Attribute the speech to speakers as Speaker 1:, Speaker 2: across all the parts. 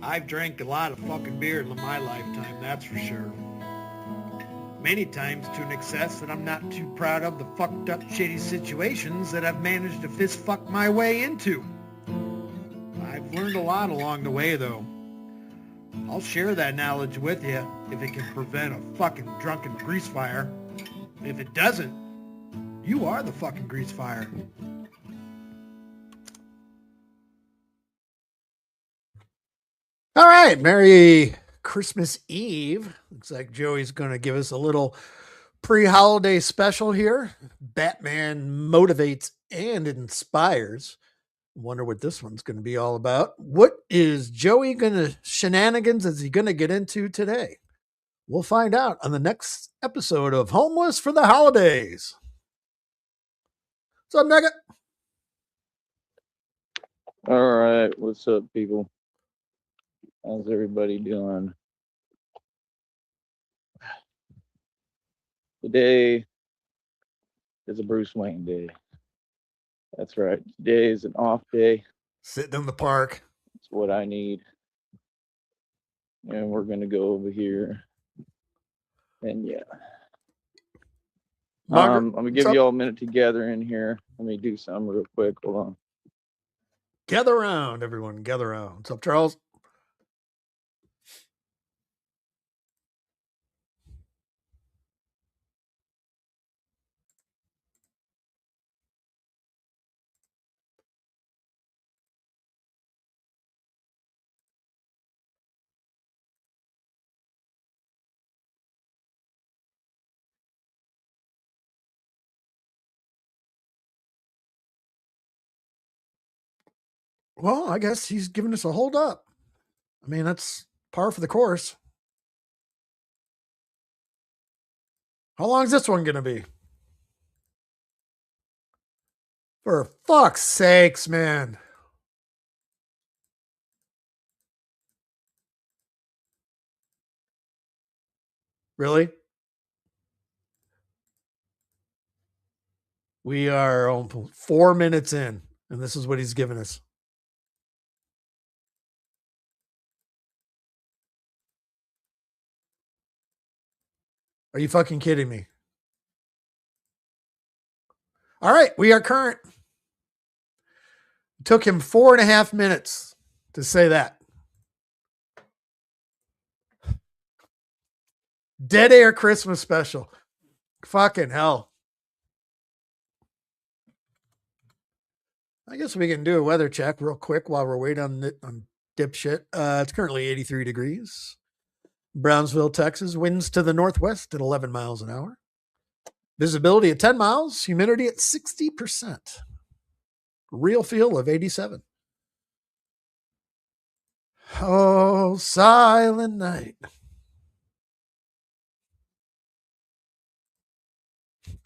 Speaker 1: I've drank a lot of fucking beer in my lifetime, that's for sure. Many times to an excess that I'm not too proud of the fucked up shitty situations that I've managed to fist fuck my way into. I've learned a lot along the way though. I'll share that knowledge with you if it can prevent a fucking drunken grease fire. If it doesn't, you are the fucking grease fire.
Speaker 2: All right, Merry Christmas Eve. Looks like Joey's going to give us a little pre-holiday special here. Batman motivates and inspires. Wonder what this one's going to be all about. What is Joey going to shenanigans is he going to get into today? We'll find out on the next episode of Homeless for the Holidays. What's up, Nugget?
Speaker 3: All right, what's up, people? How's everybody doing? Today is a Bruce Wayne day. That's right. Today is an off day.
Speaker 2: Sitting in the park.
Speaker 3: It's what I need. And we're going to go over here. And yeah. I'm going to give you all a minute to gather in here. Let me do something real quick. Hold on.
Speaker 2: Gather around, everyone. Gather around. What's up, Charles? Well, I guess he's giving us a hold up. I mean, that's par for the course. How long is this one going to be? For fuck's sakes, man. Really? We are 4 minutes in, and this is what he's giving us. Are you fucking kidding me? All right, we are current. It took him 4.5 minutes to say that. Dead Air Christmas special. Fucking hell. I guess we can do a weather check real quick while we're waiting on dipshit. It's currently 83 degrees. Brownsville, Texas. Winds to the northwest at 11 miles an hour. Visibility at 10 miles. Humidity at 60%. Real feel of 87. Oh, silent night.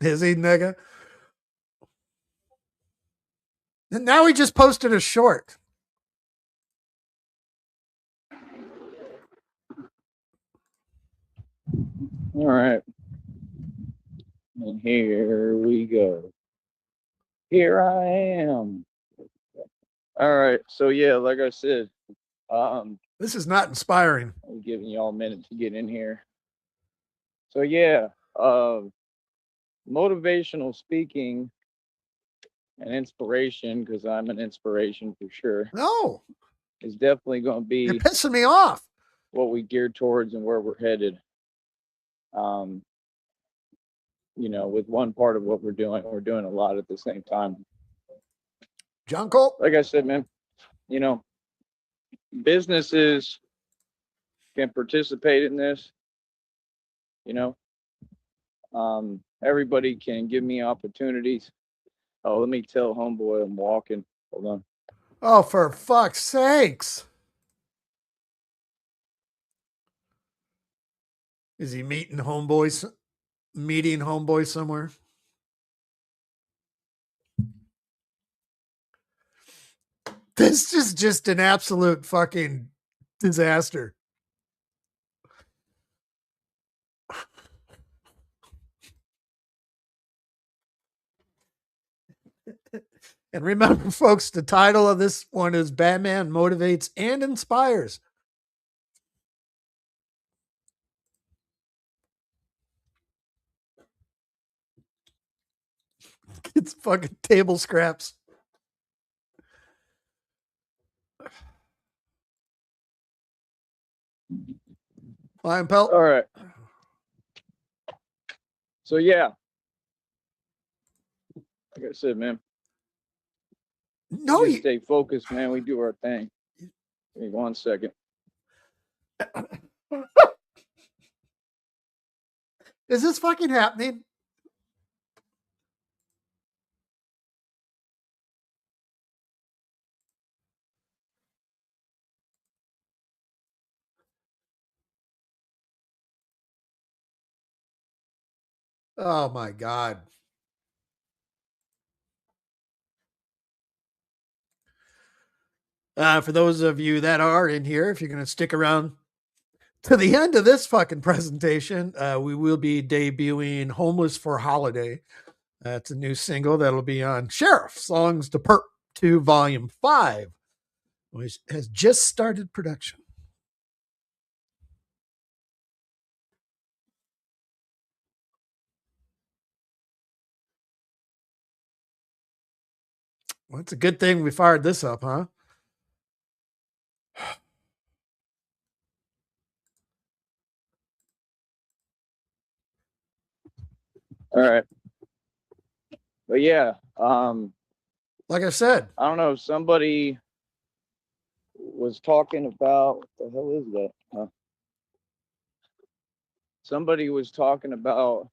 Speaker 2: Is he, nigga? And now he just posted a short.
Speaker 3: All right. And here we go. Here I am. All right. So yeah, like I said,
Speaker 2: this is not inspiring.
Speaker 3: I'm giving you all a minute to get in here. So yeah, motivational speaking and inspiration, because I'm an inspiration for sure.
Speaker 2: No,
Speaker 3: is definitely going to be.
Speaker 2: You're pissing me off.
Speaker 3: What we gear towards and where we're headed. With one part of what we're doing a lot at the same time.
Speaker 2: John Cole?
Speaker 3: Like I said, man, businesses can participate in this. Everybody can give me opportunities. Oh, let me tell homeboy I'm walking. Hold on.
Speaker 2: Oh, for fuck's sakes. Is he meeting homeboy somewhere? This is just an absolute fucking disaster. And remember, folks, the title of this one is Batman Motivates and Inspires. It's fucking table scraps. Flying pelt.
Speaker 3: All right. So yeah, like I said, man,
Speaker 2: No,
Speaker 3: just stay focused, man. We do our thing. Give me 1 second.
Speaker 2: is this fucking happening? Oh my God. For those of you that are in here, if you're going to stick around to the end of this fucking presentation, we will be debuting Homeless for Holiday. That's a new single that'll be on Sheriff Songs to Perp 2 Volume 5, which has just started production. Well, it's a good thing we fired this up, huh?
Speaker 3: All right. But yeah,
Speaker 2: like I said,
Speaker 3: I don't know. Somebody was talking about what the hell is that? Huh? Somebody was talking about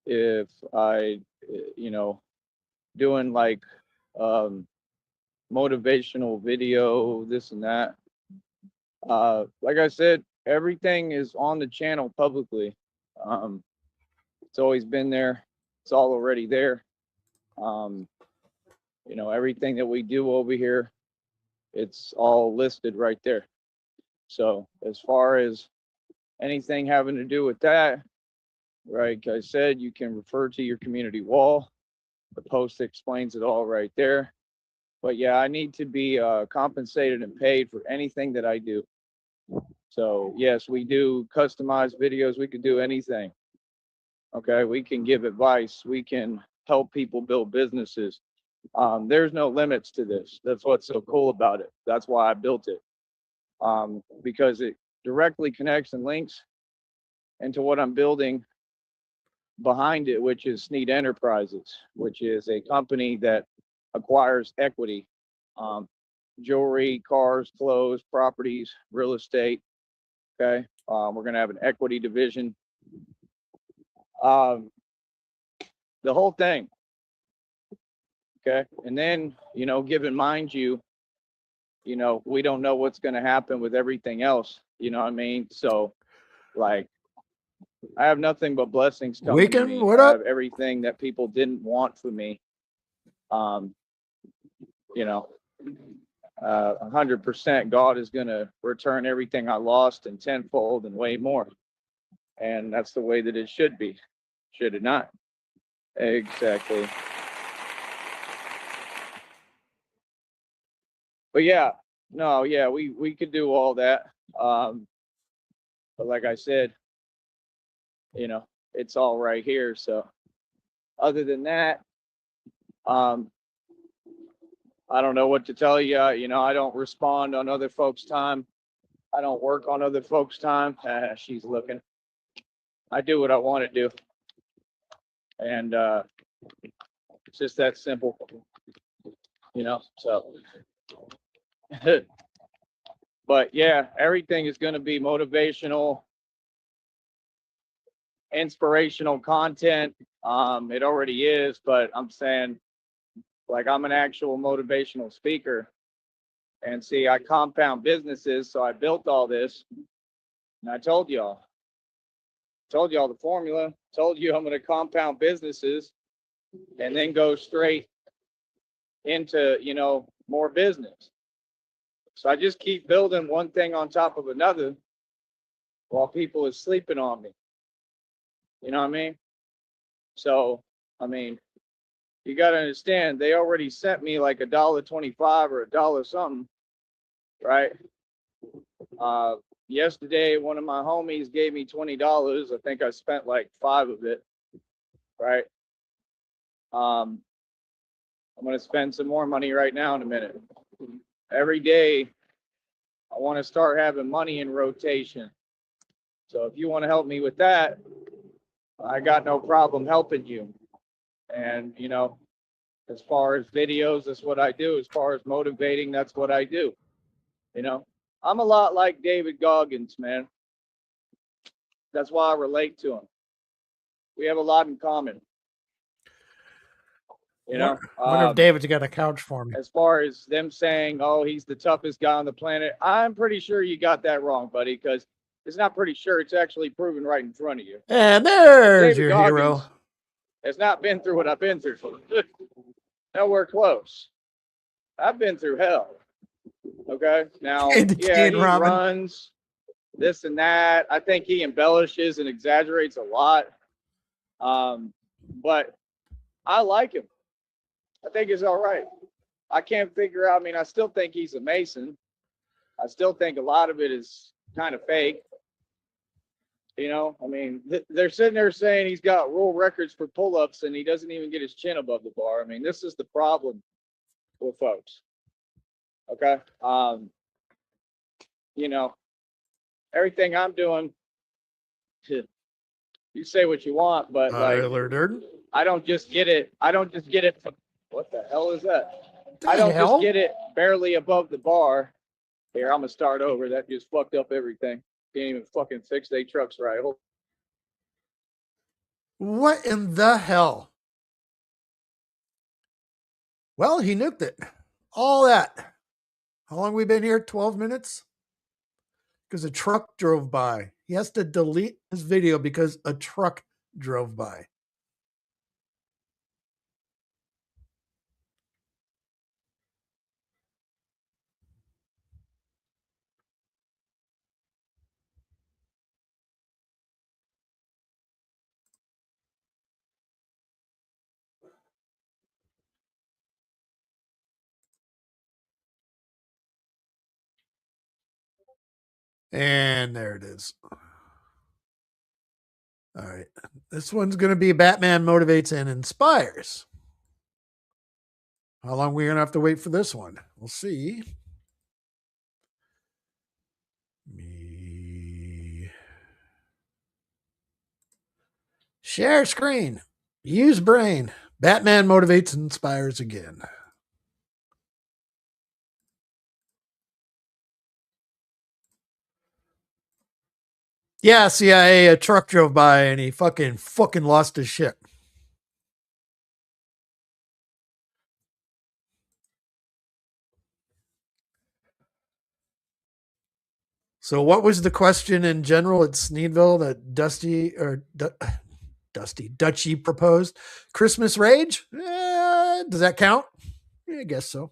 Speaker 3: if I, doing like motivational video, this and that. Like I said, everything is on the channel publicly. It's always been there. It's all already there. Everything that we do over here, it's all listed right there. So as far as anything having to do with that, like I said, you can refer to your community wall. The post explains it all right there. But yeah, I need to be compensated and paid for anything that I do. So yes, we do customized videos. We could do anything. Okay, we can give advice. We can help people build businesses. There's no limits to this. That's what's so cool about it. That's why I built it. Because it directly connects and links into what I'm building behind it, which is Sneed Enterprises, which is a company that acquires equity, jewelry, cars, clothes, properties, real estate. Okay, we're gonna have an equity division. The whole thing. Okay, and then given mind you, we don't know what's gonna happen with everything else. You know what I mean? So, like, I have nothing but blessings coming to me.
Speaker 2: what
Speaker 3: I
Speaker 2: up?
Speaker 3: have everything that people didn't want for me. 100%, God is going to return everything I lost in tenfold and way more. And that's the way that it should be. Should it not? Exactly. But yeah, no, yeah, we could do all that. But like I said, it's all right here. So other than that, I don't know what to tell you. I don't respond on other folks' time. I don't work on other folks' time. She's looking. I do what I want to do. And it's just that simple. So but yeah, everything is going to be motivational, inspirational content. It already is, but I'm saying, like, I'm an actual motivational speaker. And see, I compound businesses, so I built all this. And I told y'all the formula, told you I'm going to compound businesses and then go straight into, more business. So I just keep building one thing on top of another while people are sleeping on me. You know what I mean? So, I mean, you got to understand, they already sent me like $1.25 or $1 something, right? Yesterday, one of my homies gave me $20. I think I spent like $5 of it, right? I'm going to spend some more money right now in a minute. Every day, I want to start having money in rotation. So if you want to help me with that, I got no problem helping you. And, you know, as far as videos, that's what I do. As far as motivating, that's what I do. You know, I'm a lot like David Goggins, man. That's why I relate to him. We have a lot in common. You know,
Speaker 2: wonder if David's got a couch for me.
Speaker 3: as far as them saying, oh, he's the toughest guy on the planet, I'm pretty sure you got that wrong, buddy, because it's not pretty sure. It's actually proven right in front of you.
Speaker 2: And there's
Speaker 3: David
Speaker 2: your
Speaker 3: Goggins
Speaker 2: hero.
Speaker 3: has not been through what I've been through. Nowhere close. I've been through hell. Okay. Now, yeah, he runs this and that. I think he embellishes and exaggerates a lot. But I like him. I think he's all right. I can't figure out. I mean, I still think he's a Mason. I still think a lot of it is kind of fake. You know, I mean, they're sitting there saying he's got world records for pull-ups and he doesn't even get his chin above the bar. I mean, this is the problem with folks. Okay. You know, everything I'm doing, you say what you want, but like, I don't just get it. I don't just get it. What the hell is that? I don't just get it barely above the bar. Here, I'm gonna start over. That just fucked up everything. Can't even fucking fix their trucks right.
Speaker 2: What in the hell? Well, he nuked it. All that. How long we been here? 12 minutes? Because a truck drove by. He has to delete his video because a truck drove by. And there it is. All right. This one's going to be Batman Motivates and Inspires. How long are we going to have to wait for this one? We'll see. Share screen. Use brain. Batman Motivates and Inspires again. Yeah, CIA, a truck drove by and he fucking lost his shit. So what was the question in general at Sneedville that Dutchy proposed? Christmas Rage? Does that count? Yeah, I guess so.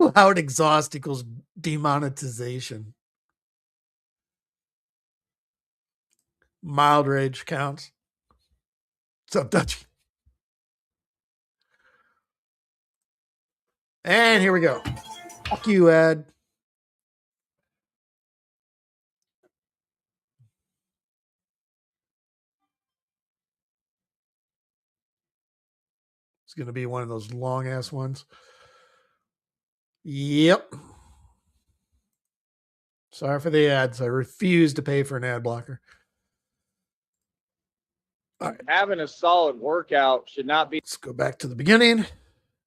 Speaker 2: Loud exhaust equals demonetization. Mild rage counts. What's up, Dutchy? And here we go. Fuck you, Ed. It's going to be one of those long ass ones. Yep. Sorry for the ads. I refuse to pay for an ad blocker.
Speaker 3: All right. Having a solid workout should not be.
Speaker 2: Let's go back to the beginning.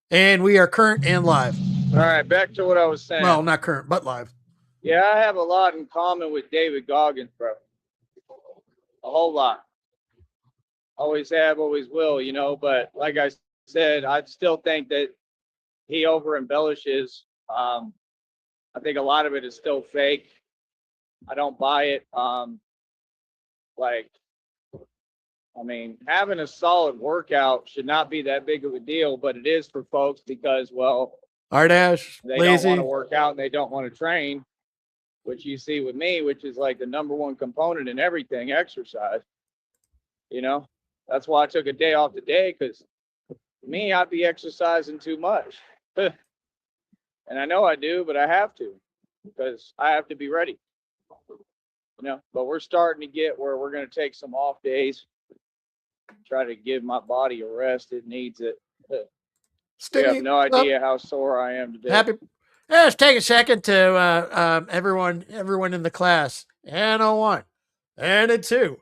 Speaker 2: And we are current and live.
Speaker 3: All right, back to what I was saying.
Speaker 2: Well, not current, but live.
Speaker 3: Yeah, I have a lot in common with David Goggins, bro. A whole lot. Always have, always will, you know. But like I said, I still think that he over embellishes. I think a lot of it is still fake. I don't buy it. I mean, having a solid workout should not be that big of a deal, but it is for folks because, well,
Speaker 2: Ardash,
Speaker 3: they
Speaker 2: lazy.
Speaker 3: don't want to work out and they don't want to train, which you see with me, which is like the number one component in everything, exercise. You know, that's why I took a day off today because Me, I'd be exercising too much. And I know I do, but I have to because I have to be ready. But we're starting to get where we're going to take some off days, try to give my body a rest. It needs it. You have
Speaker 2: Stingy.
Speaker 3: no idea how sore I am today.
Speaker 2: Happy. Let's take a second to everyone in the class. And a 1, and a 2,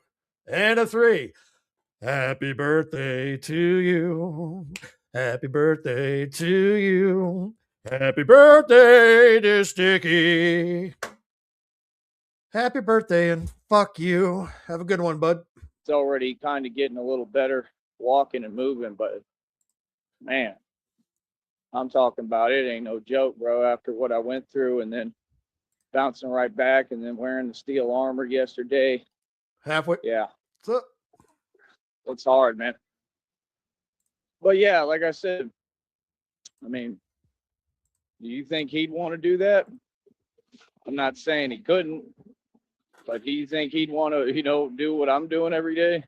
Speaker 2: and a 3. Happy birthday to you. Happy birthday to you. Happy birthday, dear Sticky. Happy birthday and fuck you. Have a good one, bud.
Speaker 3: It's already kind of getting a little better walking and moving, but man, I'm talking about it ain't no joke, bro. After what I went through and then bouncing right back and then wearing the steel armor yesterday.
Speaker 2: Halfway.
Speaker 3: Yeah.
Speaker 2: So,
Speaker 3: It's hard, man. But yeah, like I said, I mean, do you think he'd want to do that? I'm not saying he couldn't, but do you think he'd want to, do what I'm doing every day?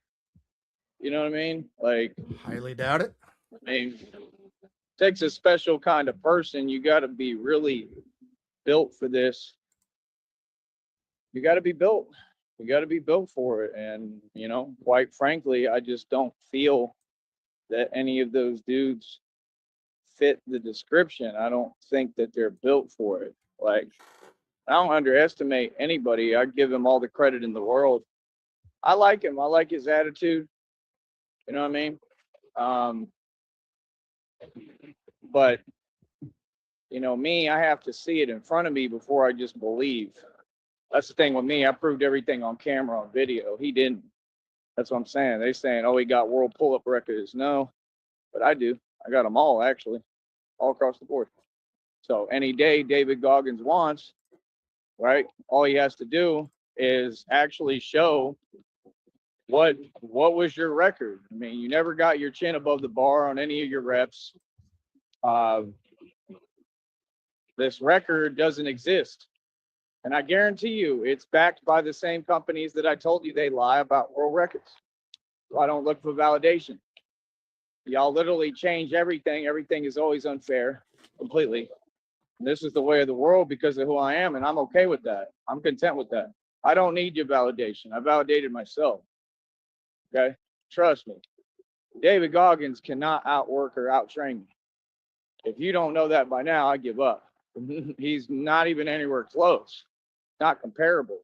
Speaker 3: You know what I mean? Like,
Speaker 2: highly doubt it.
Speaker 3: I mean, it takes a special kind of person. You got to be really built for this. You got to be built. You got to be built for it. And, quite frankly, I just don't feel that any of those dudes fit the description. I don't think that they're built for it. Like, I don't underestimate anybody. I give him all the credit in the world. I like him. I like his attitude. You know what I mean? But me, I have to see it in front of me before I just believe. That's the thing with me. I proved everything on camera, on video. He didn't. That's what I'm saying. They're saying, oh, he got world pull-up records. No, but I do. I got them all, actually, all across the board. So any day David Goggins wants, right, all he has to do is actually show what was your record. I mean, you never got your chin above the bar on any of your reps. This record doesn't exist. And I guarantee you, it's backed by the same companies that I told you they lie about world records. So I don't look for validation. Y'all literally change everything. Everything is always unfair, completely. And this is the way of the world because of who I am, and I'm okay with that. I'm content with that. I don't need your validation. I validated myself. Okay? Trust me. David Goggins cannot outwork or outtrain me. If you don't know that by now, I give up. He's not even anywhere close. Not comparable.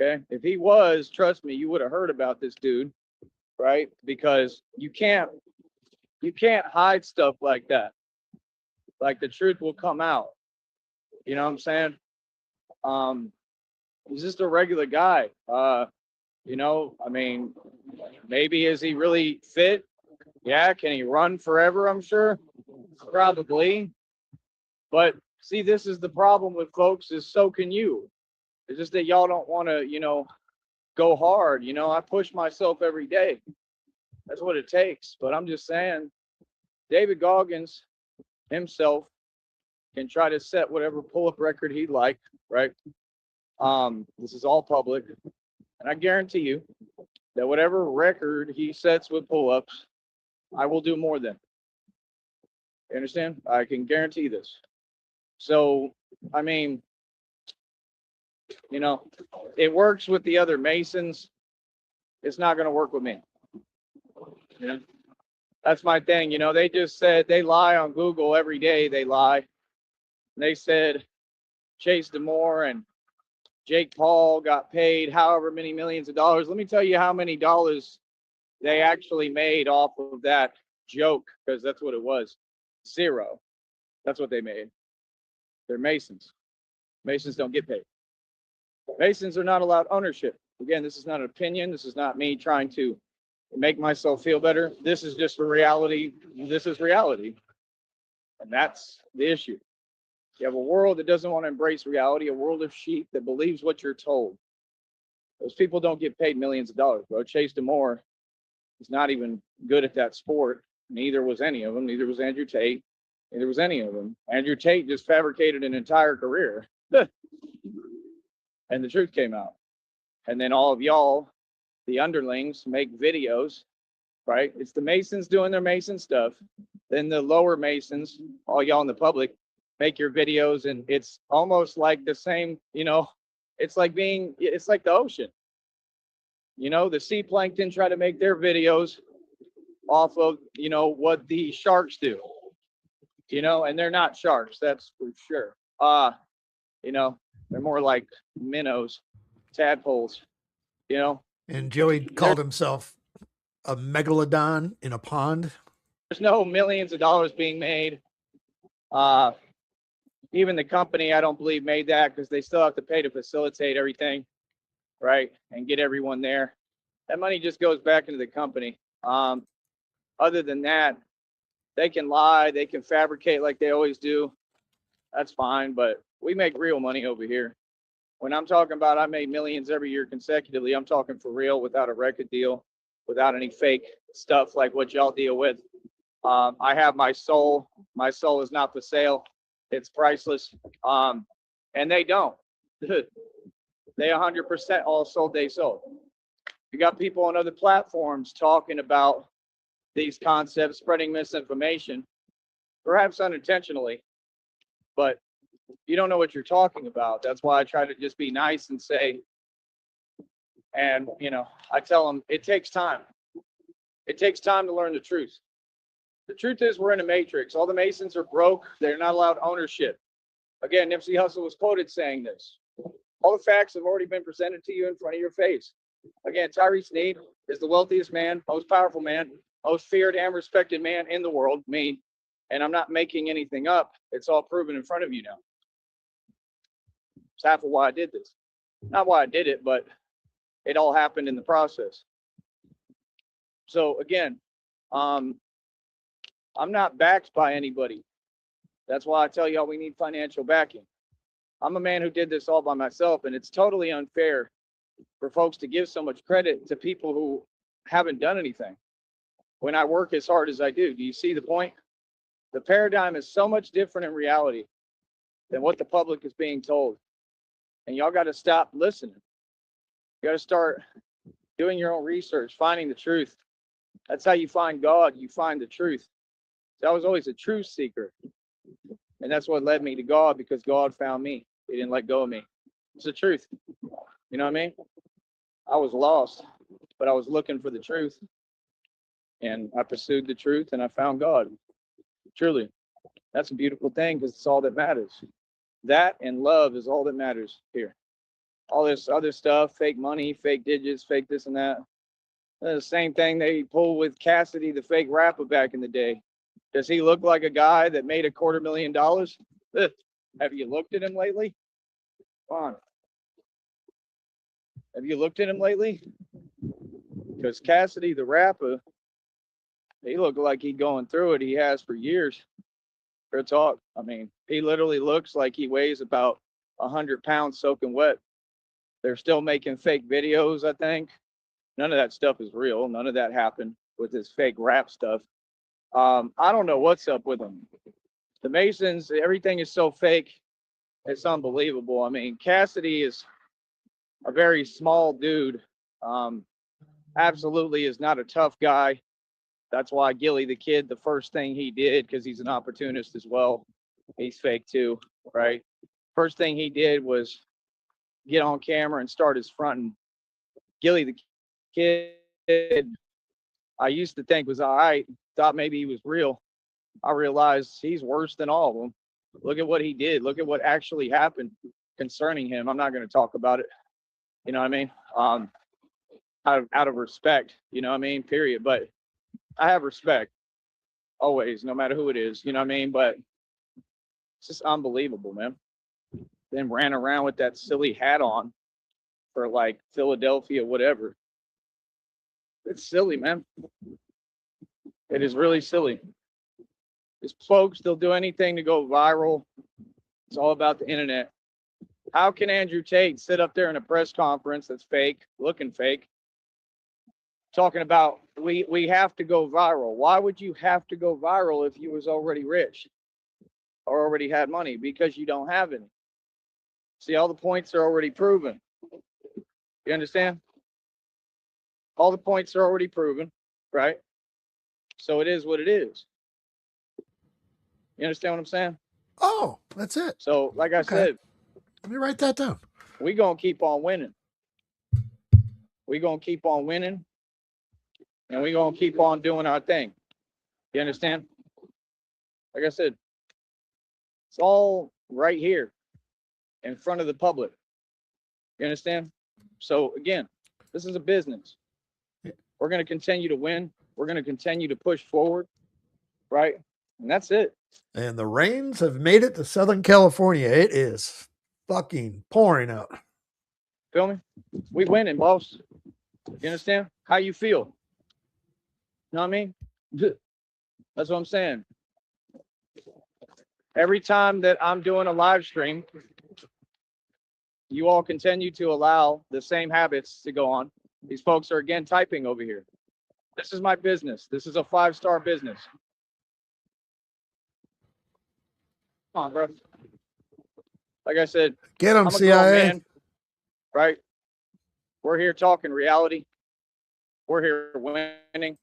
Speaker 3: Okay? If he was, trust me, you would have heard about this dude, right? Because you can't hide stuff like that. Like the truth will come out. You know what I'm saying? He's just a regular guy. I mean, maybe is he really fit? Yeah, can he run forever? I'm sure. Probably. But see, this is the problem with folks, is so can you. It's just that y'all don't want to, go hard. I push myself every day. That's what it takes. But I'm just saying, David Goggins himself can try to set whatever pull-up record he'd like, right? This is all public. And I guarantee you that whatever record he sets with pull-ups, I will do more than. You understand? I can guarantee this. So, I mean, it works with the other Masons. It's not going to work with me. That's my thing. They just said they lie on Google every day. They lie. They said Chase DeMore and Jake Paul got paid however many millions of dollars. Let me tell you how many dollars they actually made off of that joke, because that's what it was. 0. That's what they made. They're Masons. Masons don't get paid. Masons are not allowed ownership. Again, this is not an opinion. This is not me trying to make myself feel better. This is just a reality. This is reality. And that's the issue. You have a world that doesn't want to embrace reality, a world of sheep that believes what you're told. Those people don't get paid millions of dollars, bro. Chase DeMore is not even good at that sport. Neither was any of them. Neither was Andrew Tate. Neither was any of them. Andrew Tate just fabricated an entire career. And the truth came out. And then all of y'all, the underlings, make videos right? It's the Masons doing their Mason stuff. Then the lower Masons, all y'all in the public, make your videos, and it's almost like the same, it's like the ocean. The sea plankton try to make their videos off of, what the sharks do, and they're not sharks, that's for sure. They're more like minnows, tadpoles,
Speaker 2: And Joey called himself a megalodon in a pond.
Speaker 3: There's no millions of dollars being made. Even the company, I don't believe, made that, because they still have to pay to facilitate everything, right? And get everyone there. That money just goes back into the company. Other than that, they can lie, they can fabricate like they always do. That's fine, but we make real money over here. When I'm talking about I made millions every year consecutively, I'm talking for real, without a record deal, without any fake stuff like what y'all deal with. I have my soul. My soul is not for sale. It's priceless. And they don't. They 100% all sold, they sold. You got people on other platforms talking about these concepts, spreading misinformation, perhaps unintentionally, but you don't know what you're talking about. That's why I try to just be nice and say, and I tell them it takes time. It takes time to learn the truth. The truth is we're in a matrix. All the Masons are broke. They're not allowed ownership. Again, Nipsey Hussle was quoted saying this. All the facts have already been presented to you in front of your face. Again, Sneed is the wealthiest man, most powerful man, most feared and respected man in the world, me. And I'm not making anything up. It's all proven in front of you now. It's half of why I did this. Not why I did it, but it all happened in the process. So again, I'm not backed by anybody. That's why I tell y'all we need financial backing. I'm a man who did this all by myself, and it's totally unfair for folks to give so much credit to people who haven't done anything when I work as hard as I do. Do you see the point? The paradigm is so much different in reality than what the public is being told. And y'all got to stop listening. You got to start doing your own research, finding the truth. That's how you find God. You find the truth. So I was always a truth seeker. And that's what led me to God, because God found me. He didn't let go of me. It's the truth. You know what I mean? I was lost, but I was looking for the truth. And I pursued the truth, and I found God. Truly. That's a beautiful thing, because it's all that matters. That and love is all that matters here. All this other stuff, fake money, fake digits, fake this and that. The same thing they pulled with Cassidy, the fake rapper back in the day. Does he look like a guy that made $250,000? Have you looked at him lately? Come on. Have you looked at him lately? Because Cassidy, the rapper, he looked like he's going through it. He has for years. Real talk. I mean, he literally looks like he weighs about 100 pounds soaking wet. They're still making fake videos, I think. None of that stuff is real. None of that happened with this fake rap stuff. I don't know what's up with them. The Masons, everything is so fake. It's unbelievable. I mean, Cassidy is a very small dude. Absolutely is not a tough guy. That's why Gilly the Kid, the first thing he did, because he's an opportunist as well. He's fake too, right? First thing he did was get on camera and start his fronting. Gilly the Kid, I used to think was all right. Thought maybe he was real. I realized he's worse than all of them. Look at what he did. Look at what actually happened concerning him. I'm not going to talk about it. You know what I mean? Out of respect, you know what I mean? Period. But I have respect always, no matter who it is, you know what I mean? But it's just unbelievable, man. Then ran around with that silly hat on for like Philadelphia, whatever. It's silly, man. It is really silly. These folks, they'll do anything to go viral. It's all about the internet. How can Andrew Tate sit up there in a press conference that's fake, looking fake, talking about we have to go viral? Why would you have to go viral if you was already rich or already had money? Because you don't have any. See, all the points are already proven. You understand? All the points are already proven, right? So it is what it is. You understand what I'm saying?
Speaker 2: Oh, that's it.
Speaker 3: So, like I said,
Speaker 2: let me write that down.
Speaker 3: We're going to keep on winning. We're going to keep on winning. And we're going to keep on doing our thing. You understand? Like I said, it's all right here in front of the public. You understand? So, again, this is a business. We're going to continue to win. We're going to continue to push forward. Right? And that's it.
Speaker 2: And the rains have made it to Southern California. It is fucking pouring out.
Speaker 3: Feel me? We winning, boss. You understand? How you feel? You know what I mean? That's what I'm saying. Every time that I'm doing a live stream, you all continue to allow the same habits to go on. These folks are again typing over here. This is my business. This is a 5-star business. Come on, bro. Like I said,
Speaker 2: get them,
Speaker 3: I'm a
Speaker 2: CIA.
Speaker 3: grown man, right? We're here talking reality. We're here winning.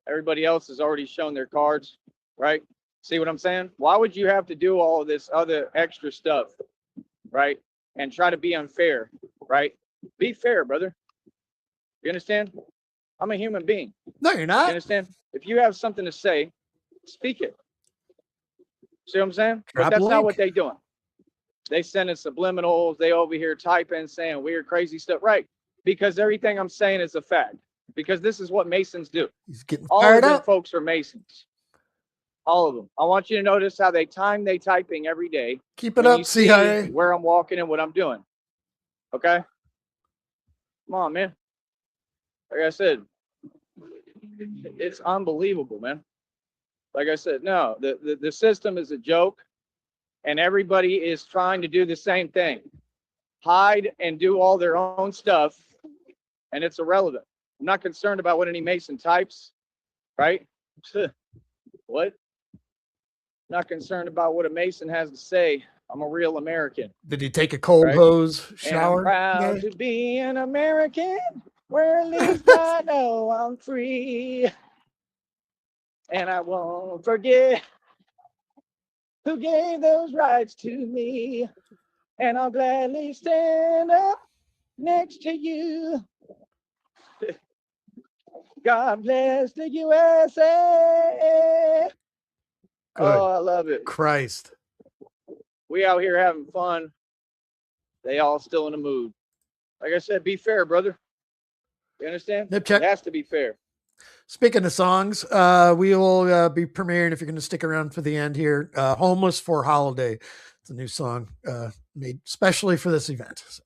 Speaker 3: Everybody else has already shown their cards, right? See what I'm saying? Why would you have to do all of this other extra stuff, right? And try to be unfair, right? Be fair, brother. You understand? I'm a human being.
Speaker 2: No, you're not.
Speaker 3: You understand? If you have something to say, speak it. See what I'm saying? But that's not what they're doing. They sending subliminals. They over here typing, saying weird, crazy stuff. Right. Because everything I'm saying is a fact. Because this is what Masons do.
Speaker 2: He's getting
Speaker 3: all
Speaker 2: fired
Speaker 3: of them
Speaker 2: up.
Speaker 3: Folks are Masons. All of them. I want you to notice how they typing every day.
Speaker 2: Keep it up, CIA.
Speaker 3: Where I'm walking and what I'm doing. Okay? Come on, man. Like I said, it's unbelievable, man. Like I said, no, the system is a joke, and everybody is trying to do the same thing. Hide and do all their own stuff, and it's irrelevant. I'm not concerned about what any Mason types, right? What? Not concerned about what a Mason has to say. I'm a real American.
Speaker 2: Did he take a cold hose shower?
Speaker 3: And I'm proud to be an American, where at least I know I'm free. And I won't forget who gave those rights to me. And I'll gladly stand up next to you. God bless the USA.
Speaker 2: Good.
Speaker 3: Oh, I love it.
Speaker 2: Christ.
Speaker 3: We out here having fun. They all still in the mood. Like I said, be fair, brother. You understand?
Speaker 2: Nip check.
Speaker 3: It has to be fair.
Speaker 2: Speaking of songs, we will be premiering, if you're going to stick around for the end here, Homeless for Holiday. It's a new song made specially for this event. So.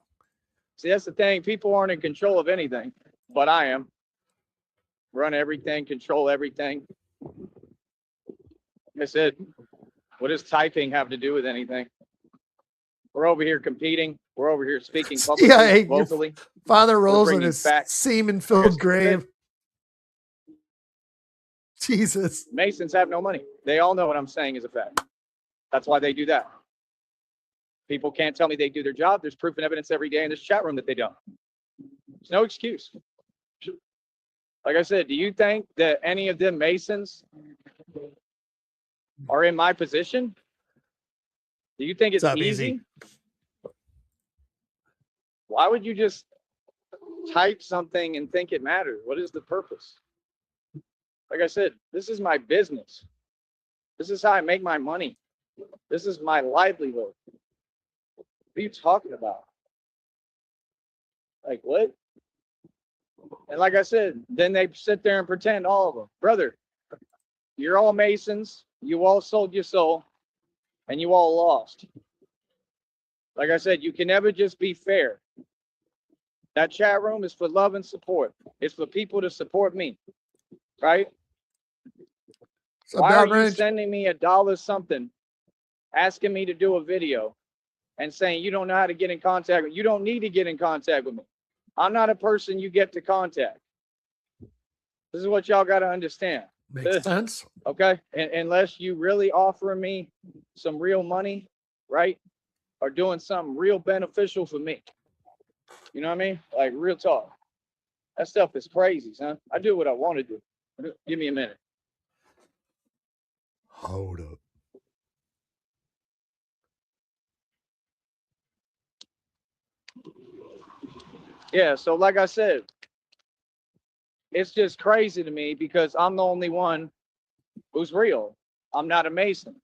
Speaker 3: See, that's the thing. People aren't in control of anything, but I am. Run everything, control everything. Like I said, what does typing have to do with anything? We're over here competing. We're over here speaking publicly, vocally.
Speaker 2: Father rolls in his semen-filled grave. Jesus.
Speaker 3: Masons have no money. They all know what I'm saying is a fact. That's why they do that. People can't tell me they do their job. There's proof and evidence every day in this chat room that they don't. There's no excuse. Like I said, do you think that any of them Masons are in my position? Do you think it's easy? Why would you just type something and think it matters? What is the purpose? Like I said, this is my business. This is how I make my money. This is my livelihood. What are you talking about? Like what? And like I said, then they sit there and pretend, all of them. Brother, you're all Masons. You all sold your soul. And you all lost. Like I said, you can never just be fair. That chat room is for love and support. It's for people to support me. Right? Why are you sending me $1 something, asking me to do a video, and saying you don't know how to get in contact with me? You don't need to get in contact with me. I'm not a person you get to contact. This is what y'all got to understand.
Speaker 2: Makes sense.
Speaker 3: Okay? And unless you really offering me some real money, right? Or doing something real beneficial for me. You know what I mean? Like real talk. That stuff is crazy, son. I do what I want to do. Give me a minute.
Speaker 2: Hold up.
Speaker 3: Yeah, so like I said, it's just crazy to me because I'm the only one who's real. I'm not a Mason.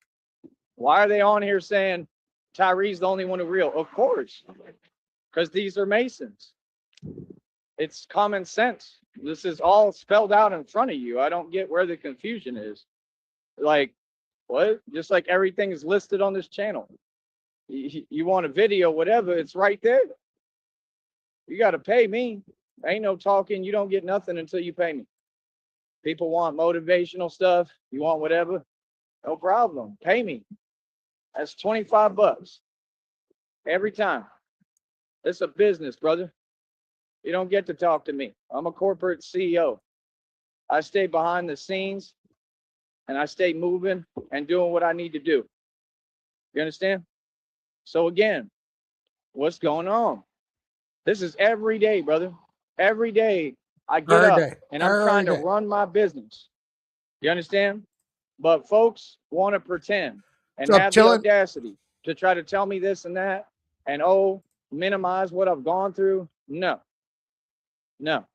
Speaker 3: Why are they on here saying Tyree's the only one who's real? Of course, because these are Masons. It's common sense. This is all spelled out in front of you. I don't get where the confusion is. Like, what? Just like everything is listed on this channel. You want a video, whatever, it's right there. You got to pay me. Ain't no talking. You don't get nothing until you pay me. People want motivational stuff. You want whatever. No problem. Pay me. That's 25 bucks every time. It's a business, brother. You don't get to talk to me. I'm a corporate CEO. I stay behind the scenes and I stay moving and doing what I need to do. You understand? So again, what's going on? This is every day, brother. Every day I get up and I'm trying to run my business. You understand? But folks want to pretend and have the audacity to try to tell me this and that and minimize what I've gone through. No, not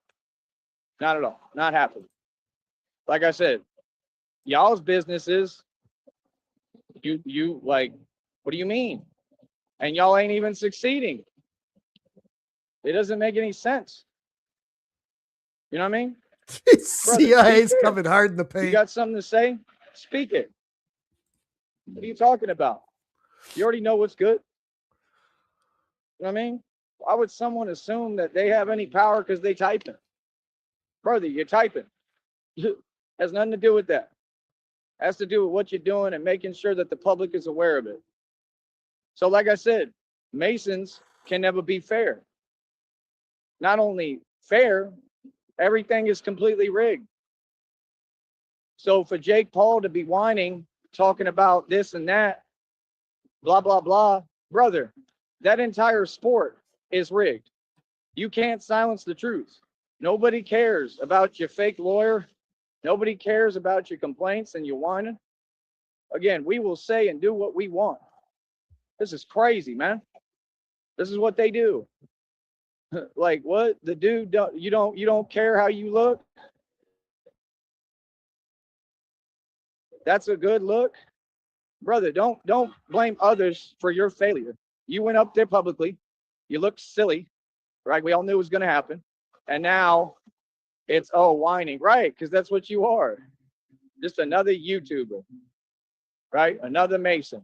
Speaker 3: at all. Not happening. Like I said, y'all's businesses, you like, what do you mean? And y'all ain't even succeeding. It doesn't make any sense. You know what I mean?
Speaker 2: CIA's coming hard in the paint.
Speaker 3: You got something to say? Speak it. What are you talking about? You already know what's good. You know what I mean? Why would someone assume that they have any power because they typing? Brother, you're typing. Has nothing to do with that. Has to do with what you're doing and making sure that the public is aware of it. So like I said, Masons can never be fair. Not only fair, everything is completely rigged. So for Jake Paul to be whining, talking about this and that, blah, blah, blah, brother, that entire sport is rigged. You can't silence the truth. Nobody cares about your fake lawyer. Nobody cares about your complaints and your whining. Again, we will say and do what we want. This is crazy, man. This is what they do. Like what? The dude you don't care how you look? That's a good look? Brother, don't blame others for your failure. You went up there publicly. You looked silly, right? We all knew it was going to happen. And now it's whining, right? Because that's what you are. Just another YouTuber, right? Another Mason.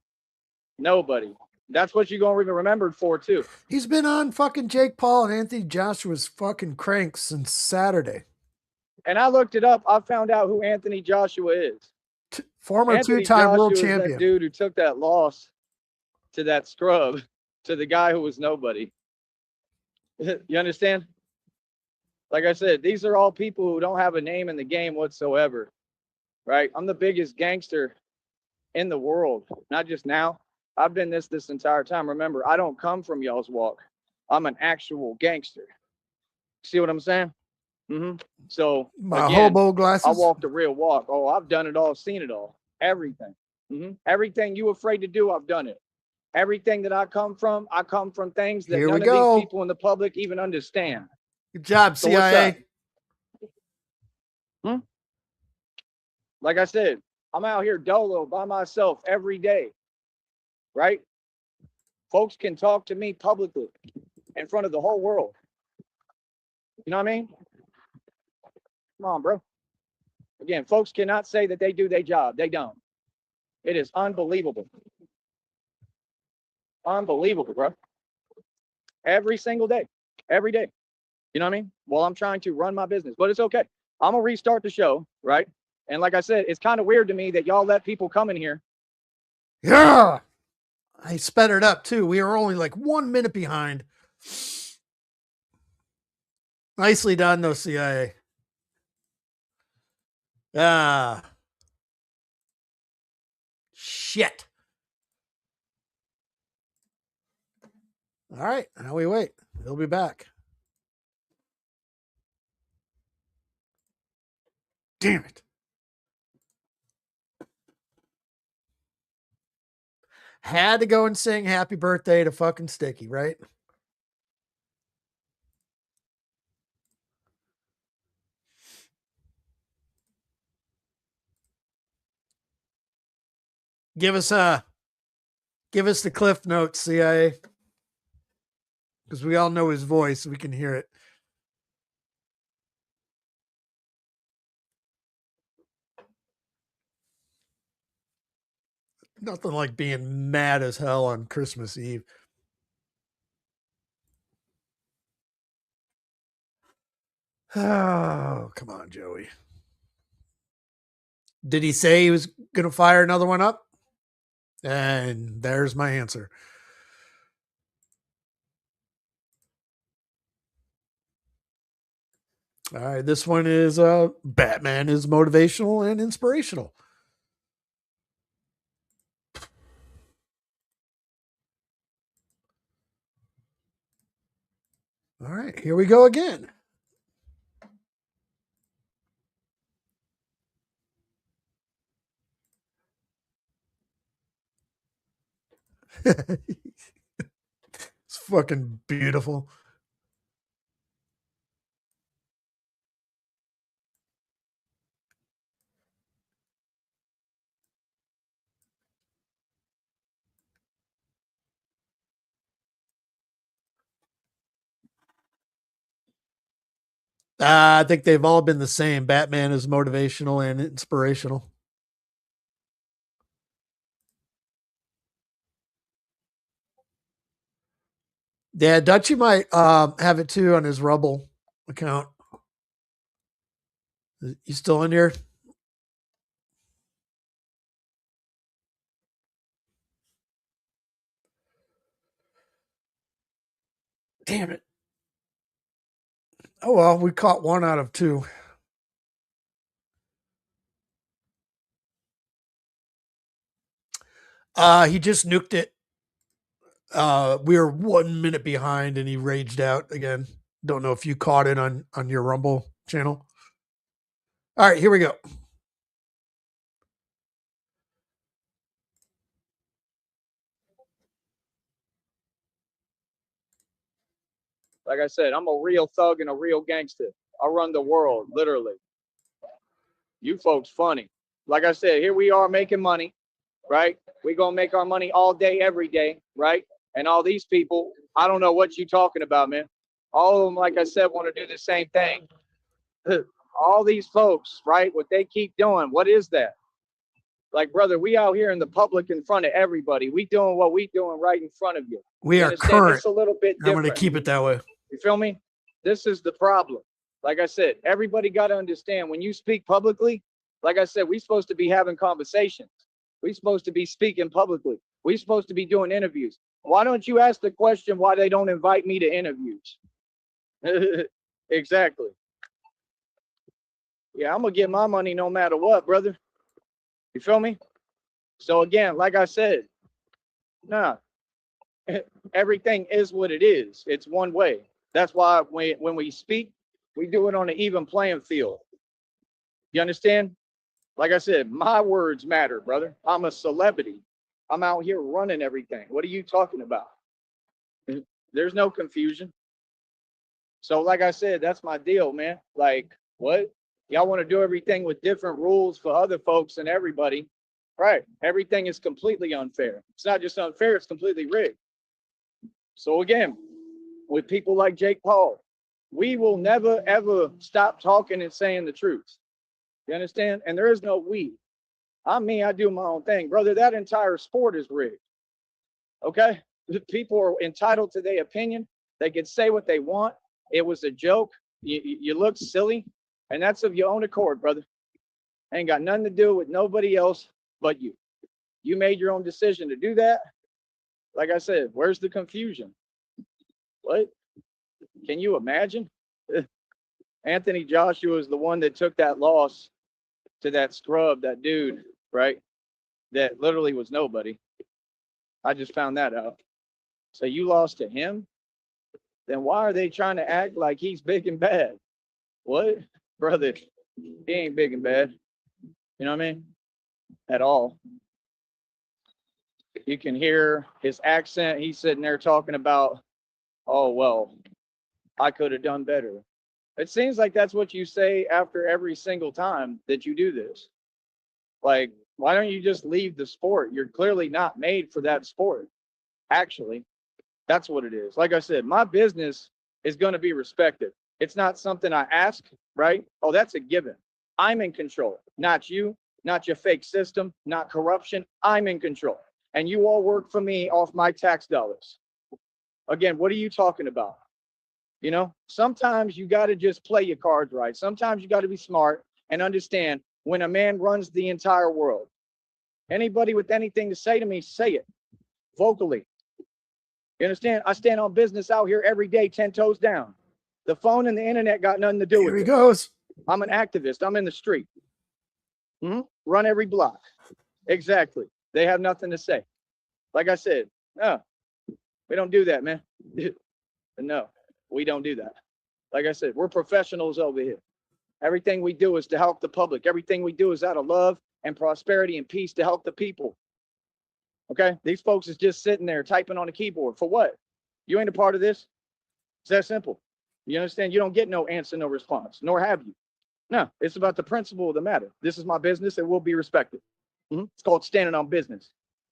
Speaker 3: Nobody. That's what you're going to be remembered for, too.
Speaker 2: He's been on fucking Jake Paul and Anthony Joshua's fucking cranks since Saturday.
Speaker 3: And I looked it up. I found out who Anthony Joshua is.
Speaker 2: Former two-time world champion.
Speaker 3: That dude who took that loss to that scrub, to the guy who was nobody. You understand? Like I said, these are all people who don't have a name in the game whatsoever, right? I'm the biggest gangster in the world, not just now. I've been this entire time. Remember, I don't come from y'all's walk. I'm an actual gangster. See what I'm saying? Mm-hmm. So
Speaker 2: my hobo glasses.
Speaker 3: I walk the real walk. Oh, I've done it all, seen it all, everything. Mm-hmm. Everything you afraid to do, I've done it. Everything that I come from things that none of these people in the public even understand.
Speaker 2: Good job,
Speaker 3: so
Speaker 2: CIA.
Speaker 3: Like I said, I'm out here dolo by myself every day, right? Folks can talk to me publicly in front of the whole world. You know what I mean? Come on, bro. Again, folks cannot say that they do their job. They don't. It is unbelievable. Unbelievable, bro. Every single day. Every day. You know what I mean? Well, I'm trying to run my business, but it's okay. I'm going to restart the show, right? And like I said, it's kind of weird to me that y'all let people come in here.
Speaker 2: Yeah. I sped it up too. We were only like 1 minute behind. Nicely done, though, CIA. Shit. All right. Now we wait. He'll be back. Damn it. Had to go and sing happy birthday to fucking Sticky, right? Give us the cliff notes, CIA. Because we all know his voice. We can hear it. Nothing like being mad as hell on Christmas Eve. Oh, come on, Joey. Did he say he was going to fire another one up? And there's my answer. All right, this one is Batman is motivational and inspirational. All right, here we go again. It's fucking beautiful. I think they've all been the same. Batman is motivational and inspirational. Yeah, Dutchie might have it too on his Rumble account. You still in here? Damn it. Oh, well, we caught 1 out of 2. He just nuked it. We were 1 minute behind and he raged out again. Don't know if you caught it on your Rumble channel. All right, here we go.
Speaker 3: Like I said, I'm a real thug and a real gangster. I run the world, literally. You folks funny. Like I said, here we are making money, right? We're going to make our money all day, every day, right? And all these people, I don't know what you talking about, man. All of them, like I said, want to do the same thing. All these folks, right? What they keep doing, what is that? Like, brother, we out here in the public in front of everybody. We doing what we doing right in front of you.
Speaker 2: We
Speaker 3: You
Speaker 2: are
Speaker 3: understand?
Speaker 2: current.
Speaker 3: It's a little bit
Speaker 2: I'm
Speaker 3: different.
Speaker 2: going to keep it that way.
Speaker 3: You feel me? This is the problem. Like I said, everybody got to understand when you speak publicly, like I said, we're supposed to be having conversations. We're supposed to be speaking publicly. We're supposed to be doing interviews. Why don't you ask the question why they don't invite me to interviews? Exactly. Yeah, I'm going to get my money no matter what, brother. You feel me? So again, like I said, nah, everything is what it is. It's one way. That's why when we speak, we do it on an even playing field. You understand? Like I said, my words matter, brother. I'm a celebrity. I'm out here running everything. What are you talking about? There's no confusion. So, like I said, that's my deal, man. Like, what? Y'all want to do everything with different rules for other folks and everybody. Right. Everything is completely unfair. It's not just unfair, it's completely rigged. So, again, with people like Jake Paul, we will never, ever stop talking and saying the truth. You understand? And there is no we. I'm me, I do my own thing. Brother, that entire sport is rigged. Okay? People are entitled to their opinion. They can say what they want. It was a joke. You look silly. And that's of your own accord, brother. Ain't got nothing to do with nobody else but you. You made your own decision to do that. Like I said, where's the confusion? What? Can you imagine? Anthony Joshua is the one that took that loss to that scrub, that dude, right? That literally was nobody. I just found that out. So you lost to him? Then why are they trying to act like he's big and bad? What? Brother, He ain't big and bad. You know what I mean? At all. You can hear his accent. He's sitting there talking about, oh, well, I could have done better. It seems like that's what you say after every single time that you do this. Like, why don't you just leave the sport? You're clearly not made for that sport. Actually, that's what it is. Like I said, my business is going to be respected. It's not something I ask, right? Oh, that's a given. I'm in control, not you, not your fake system, not corruption. I'm in control. And you all work for me off my tax dollars. Again, what are you talking about? You know, sometimes you got to just play your cards right. Sometimes you got to be smart and understand when a man runs the entire world. Anybody with anything to say to me, say it vocally. You understand? I stand on business out here every day, 10 toes down. The phone and the internet got nothing to do with it.
Speaker 2: Here he goes.
Speaker 3: I'm an activist. I'm in the street. Run every block. Exactly. They have nothing to say. Like I said, no, we don't do that, man. No, we don't do that. Like I said, we're professionals over here. Everything we do is to help the public. Everything we do is out of love and prosperity and peace to help the people. Okay? These folks is just sitting there typing on a keyboard. For what? You ain't a part of this? It's that simple. You understand? You don't get no answer, no response, nor have you. No, it's about the principle of the matter. This is my business. It will be respected. It's called standing on business.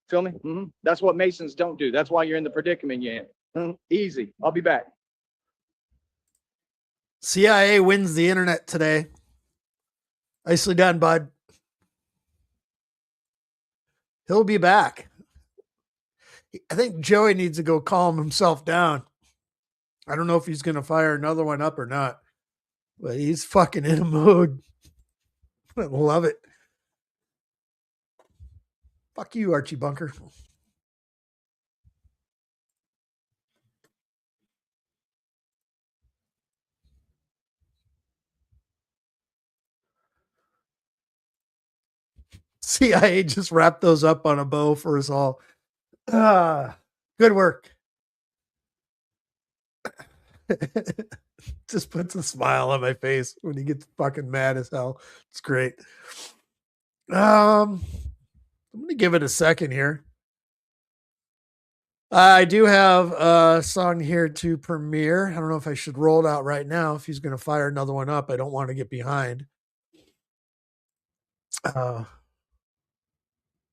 Speaker 3: Feel me? That's what Masons don't do. That's why you're in the predicament you're in. Easy. I'll be back.
Speaker 2: CIA wins the internet today. Nicely done, bud. He'll be back. I think Joey needs to go calm himself down. I don't know if he's going to fire another one up or not, but he's fucking in a mood. I love it. Fuck you, Archie Bunker. CIA just wrapped those up on a bow for us all. Good work. Just puts a smile on my face when he gets fucking mad as hell. It's great. I'm going to give it a second here. I do have a song here to premiere. I don't know if I should roll it out right now. If he's going to fire another one up, I don't want to get behind.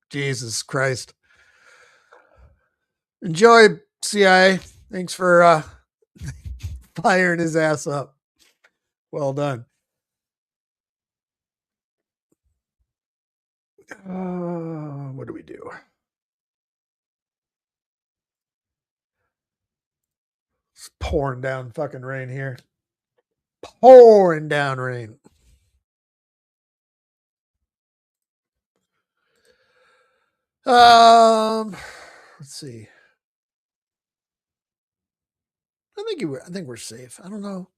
Speaker 2: Jesus Christ. Enjoy, CIA. Thanks for firing his ass up. Well done. What do we do? It's pouring down fucking rain here. Pouring down rain. Let's see. I think we're safe. I don't know.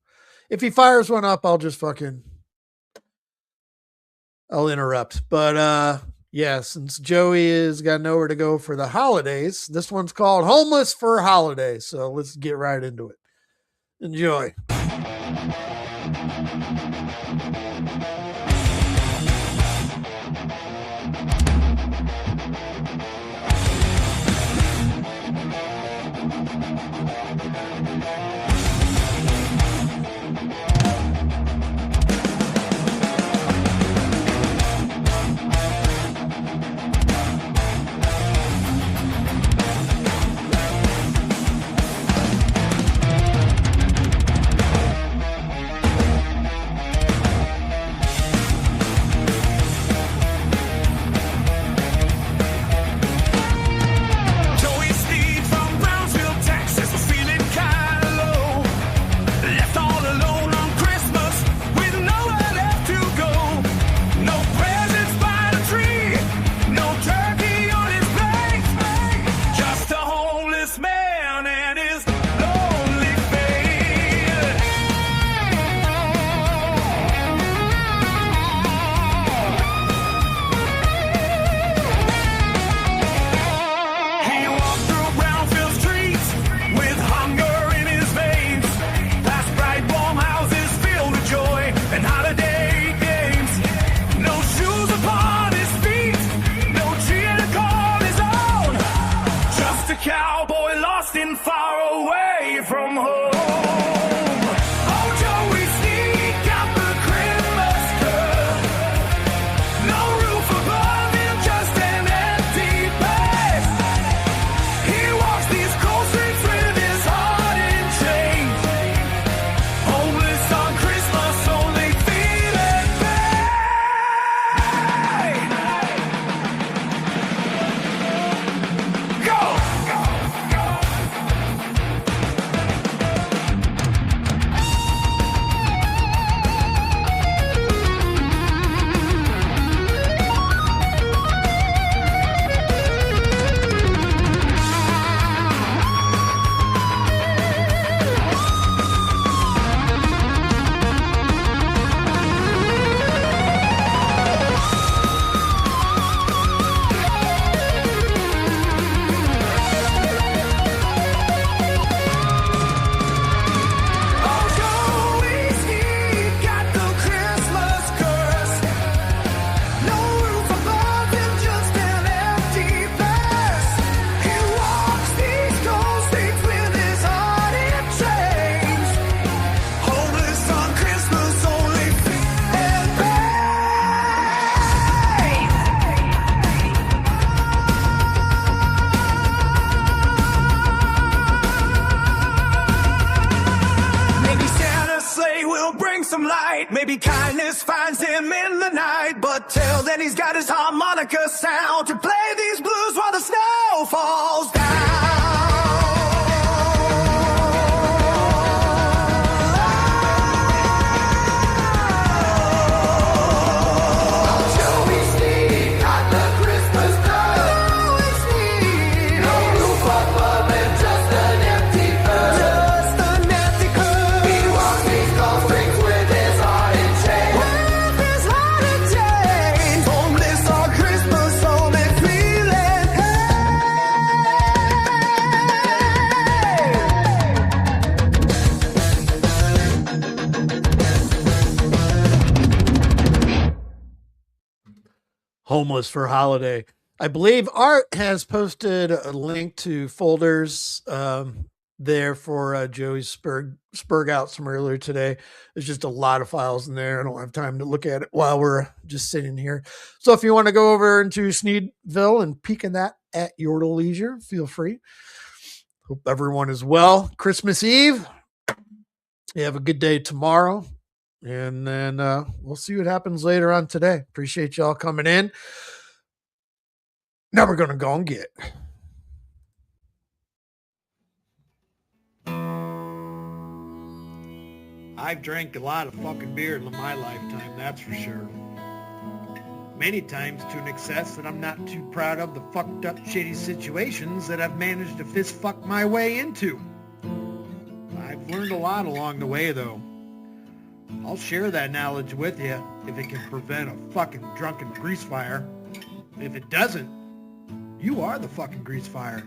Speaker 2: If he fires one up, I'll interrupt. But yeah, since Joey has got nowhere to go for the holidays, this one's called Homeless for Holidays. So let's get right into it. Enjoy.
Speaker 4: right. Maybe kindness finds him in the night, but till then he's got his harmonica sound to play these blues while the snow falls down. Joey Sneed got the Christmas bug. Joey Sneed, no roof above him, just an empty cup. Just an empty cup. He walks these cold streets with his heart in chains. With his heart in chains. Homeless on Christmas, only feeling
Speaker 2: Homeless for holiday. I believe Art has posted a link to folders there for Joey's Spurg out from earlier today. There's just a lot of files in there. I don't have time to look at it while we're just sitting here. So if you want to go over into Sneedville and peek in that at your leisure, feel free. Hope everyone is well. Christmas Eve. You have a good day tomorrow. And then we'll see what happens later on today. Appreciate y'all coming in. Now we're going to go and get.
Speaker 1: I've drank a lot of fucking beer in my lifetime, that's for sure. Many times to an excess that I'm not too proud of the fucked up shitty situations that I've managed to fist fuck my way into. I've learned a lot along the way though. I'll share that knowledge with you if it can prevent a fucking drunken grease fire. If it doesn't, you are the fucking grease fire.